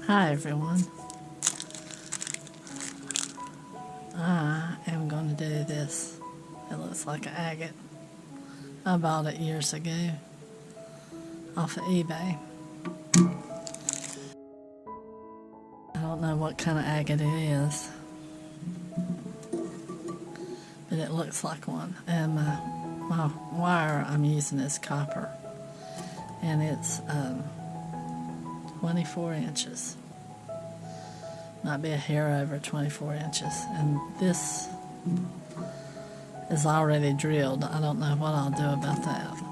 Hi everyone. I am going to do this. It looks like an agate. I bought it years ago off of eBay. I don't know what kind of agate it is, but it looks like one. And my wire I'm using is copper, and it's 24 inches. Might be a hair over 24 inches. And this is already drilled. I don't know what I'll do about that.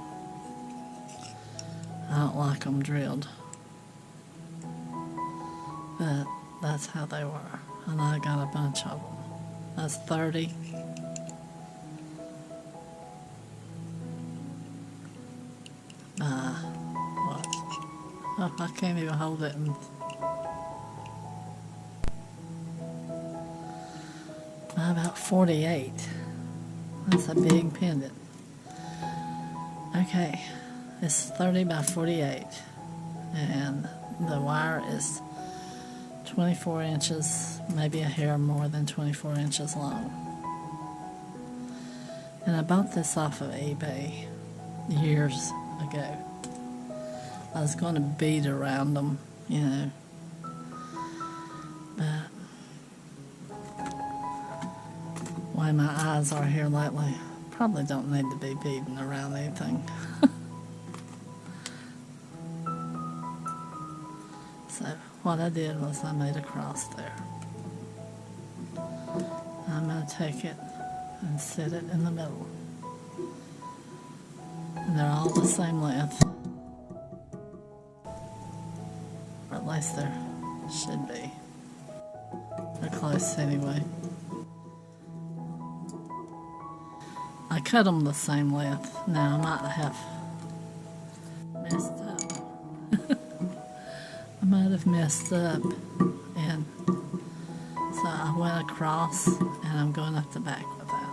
I don't like them drilled. But that's how they were. And I got a bunch of them. That's 30. What? Oh, I can't even hold it. About 48. That's a big pendant. Okay, it's 30 by 48, and the wire is 24 inches, maybe a hair more than 24 inches long. And I bought this off of eBay years ago. I was going to bead around them, you know, but the way my eyes are here lately, probably don't need to be beading around anything. So what I did was I made a cross there. I'm going to take it and sit it in the middle. And they're all the same length. Or at least there should be. They're close anyway. I cut them the same length. Now I might have messed up. I might have messed up, and so I went across, and I'm going up the back with that.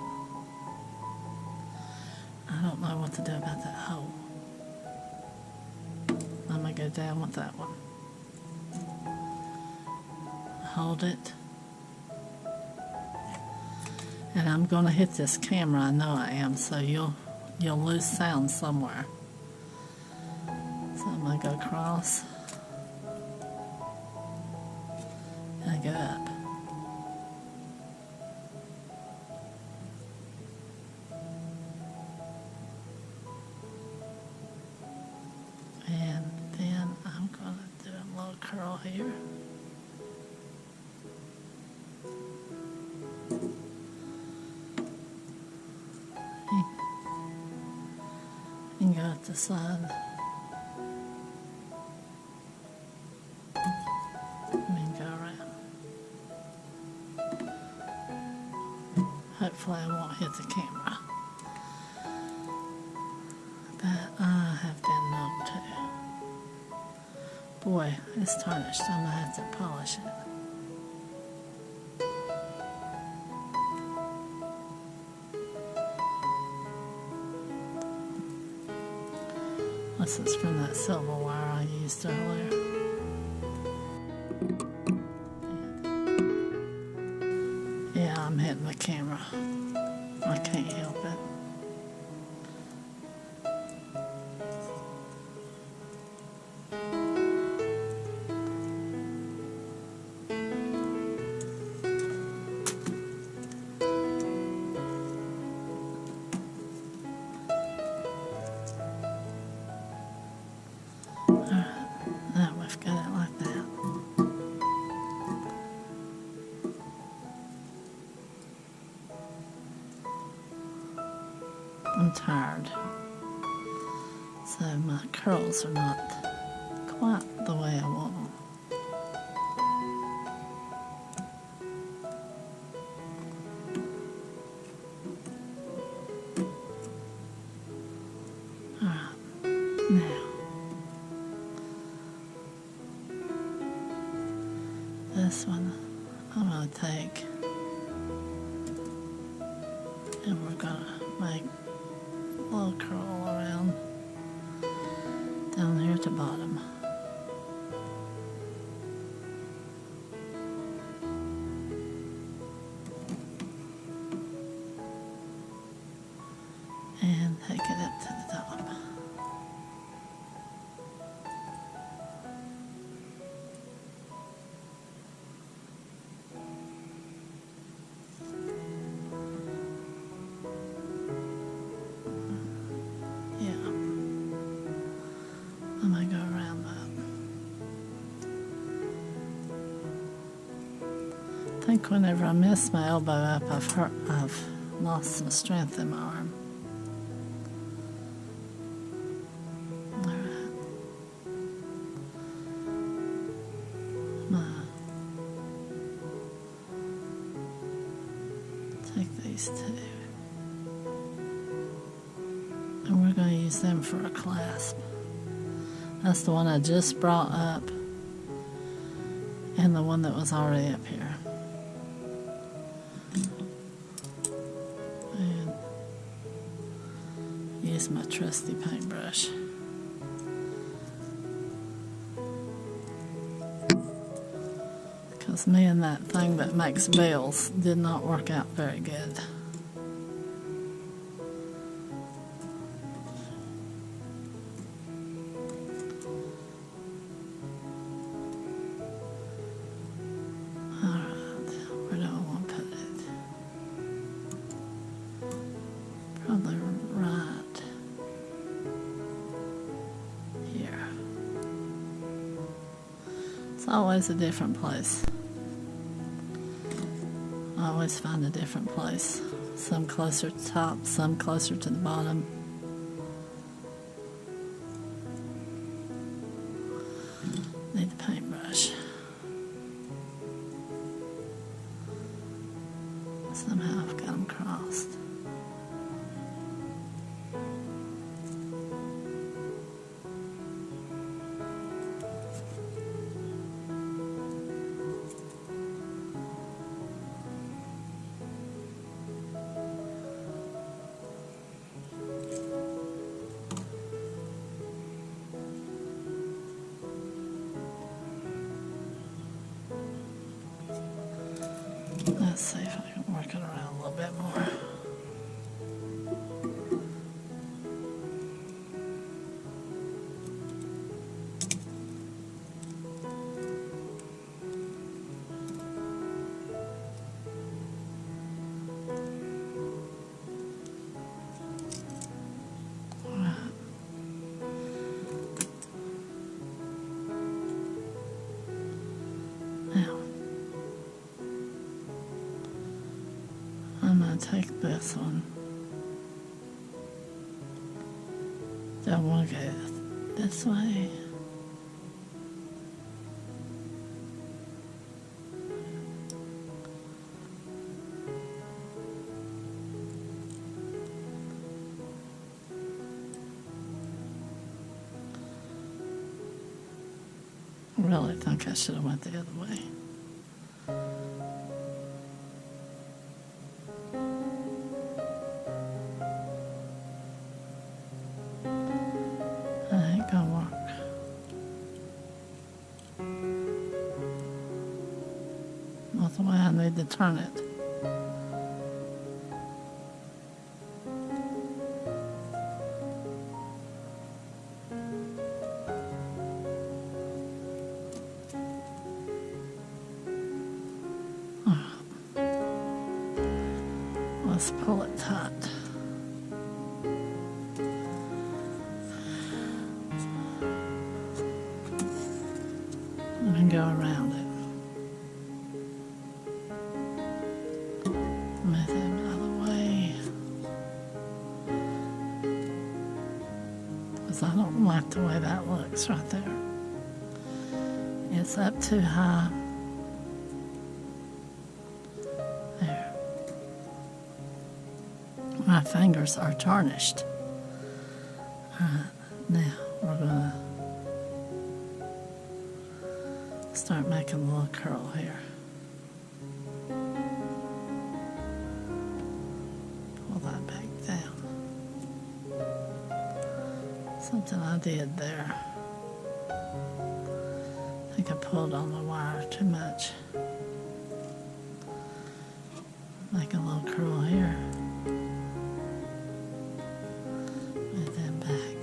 I don't know what to do about that hole. I'm going to go down with that one. Hold it. And I'm going to hit this camera, I know I am, so you'll lose sound somewhere. So I'm going to go across. And I go up. And then I'm going to do a little curl here. And go up the side. And then go around. Hopefully I won't hit the camera. But I have been known to. Boy, it's tarnished. I'm going to have to polish it. This is from that silver wire I used earlier. Yeah, I'm hitting the camera. I can't help it. Now we've got it like that. I'm tired, so my curls are not quite the way I want them. Alright, now this one I'm going to take, and we're going to make a little curl around down here at the bottom. I go around that. I think whenever I mess my elbow up, I've lost some strength in my arm. Alright. Take these two. And we're going to use them for a clasp. That's the one I just brought up, and the one that was already up here. And use my trusty paintbrush. Because me and that thing that makes bells did not work out very good. Probably right here. It's always a different place. I always find a different place. Some closer to the top, some closer to the bottom. Need the paintbrush. Somehow I've got them crossed. Let's see if I can work it around a little bit more. I'm going to take this one. Do I want to go this way? I really think I should have went the other way. That's the way I need to turn it. Let's pull it tight. And go around it. Move them out of the way. Because I don't like the way that looks right there. It's up too high. There. My fingers are tarnished. Alright, now we're going to start making a little curl here. Pull that back down. Something I did there. I think I pulled on the wire too much. Make a little curl here. And then back.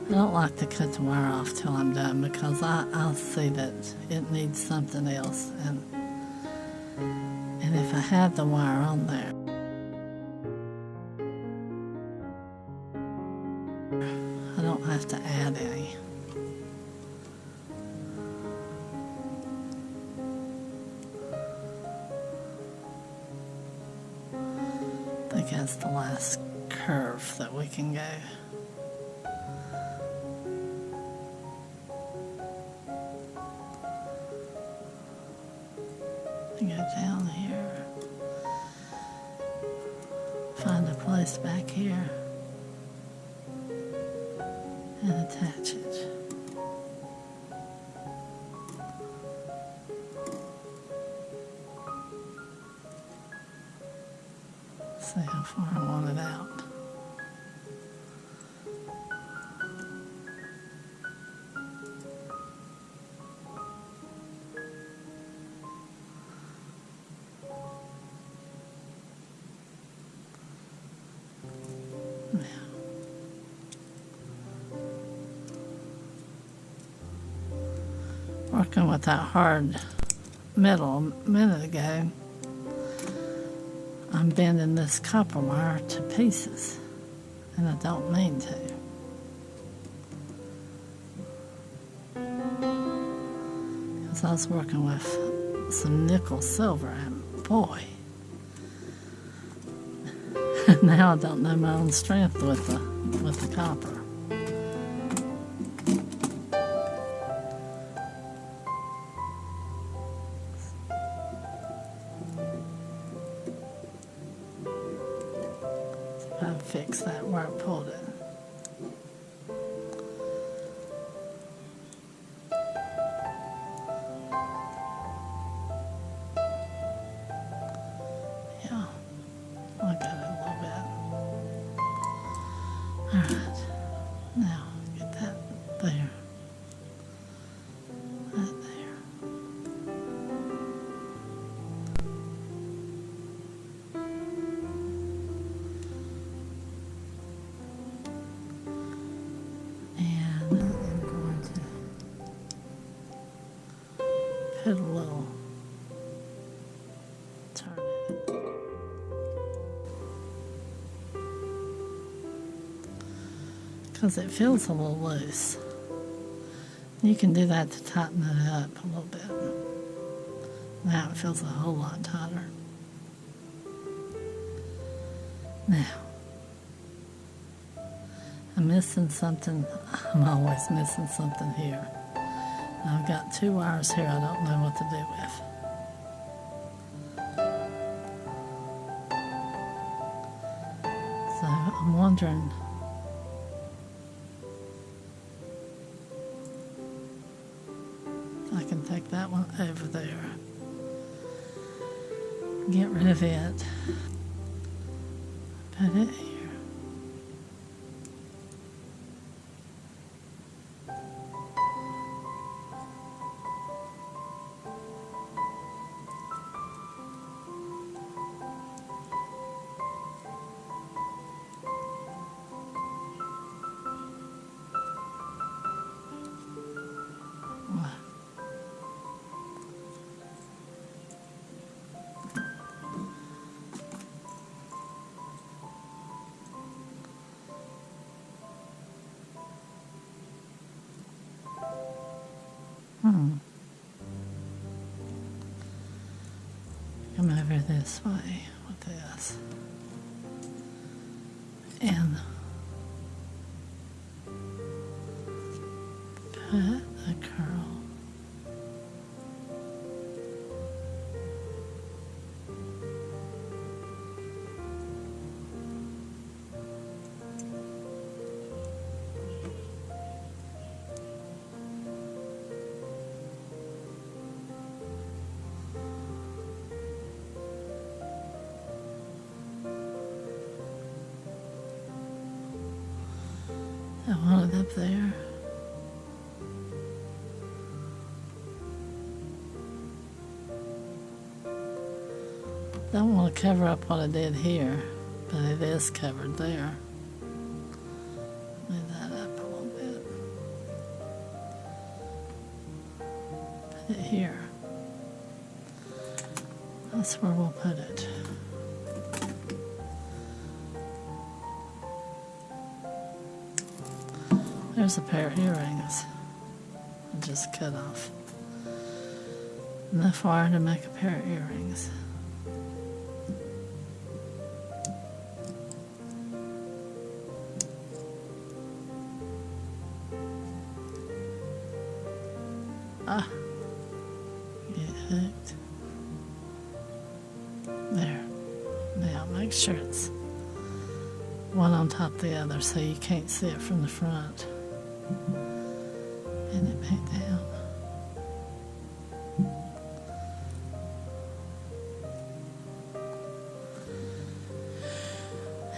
I don't like to cut the wire off till I'm done because I'll see that it needs something else. And if I have the wire on there, I don't have to add any. I think that's the last curve that we can go. Go down here, find a place back here, and attach it. See how far I want it out. Working with that hard metal a minute ago, I'm bending this copper wire to pieces, and I don't mean to. Because I was working with some nickel silver, and boy, now I don't know my own strength with the copper. I'll fix that where I pulled it. Yeah, I got it a little bit. Alright, now get that there. That there. Put a little turn in it. Because it feels a little loose. You can do that to tighten it up a little bit. Now it feels a whole lot tighter. Now, I'm missing something. I'm always missing something here. I've got two wires here I don't know what to do with. So I'm wondering if I can take that one over there. Get rid of it. Put it here. Come over this way with this. And put a curl. I want it up there. Don't want to cover up what I did here, but it is covered there. Move that up a little bit. Put it here. That's where we'll put it. There's a pair of earrings I just cut off. Enough wire to make a pair of earrings. Ah, get hooked. There. Now make sure it's one on top of the other so you can't see it from the front. And it back down.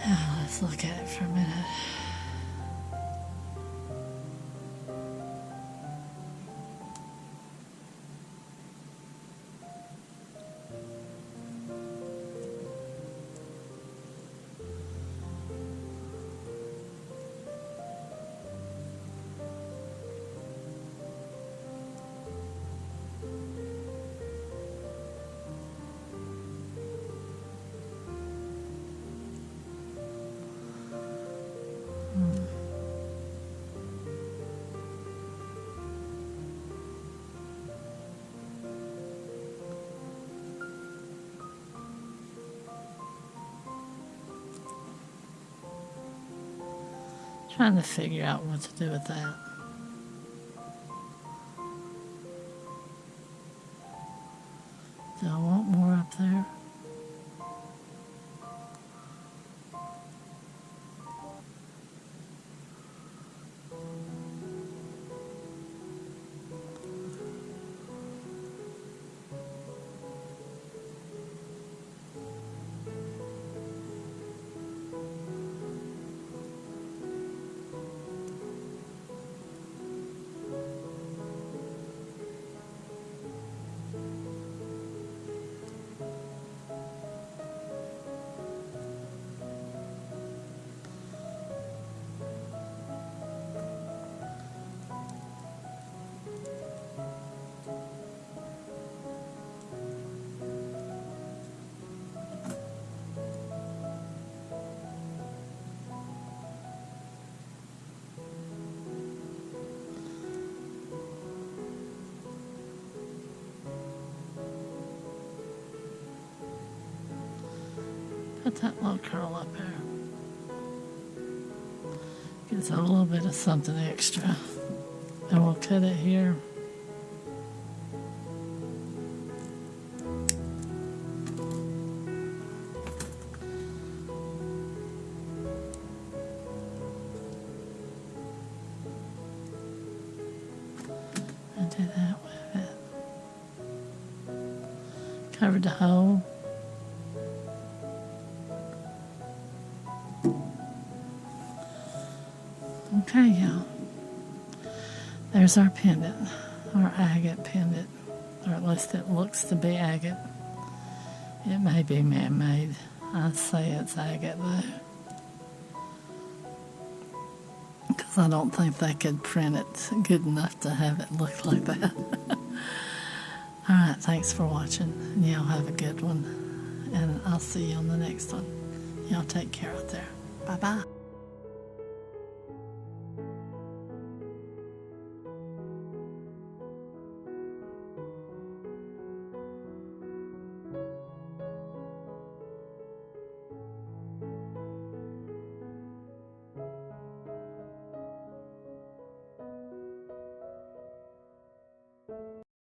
Now let's look at it for a minute. Trying to figure out what to do with that. Do I want more up there? Put that little curl up there. Gives it a little bit of something extra. And we'll cut it here. And do that with it. Cover the hole. Okay, y'all. There's our pendant, our agate pendant, or at least it looks to be agate. It may be man-made. I'd say it's agate though, because I don't think they could print it good enough to have it look like that. Alright, thanks for watching. Y'all have a good one, and I'll see you on the next one. Y'all take care out there. Bye-bye.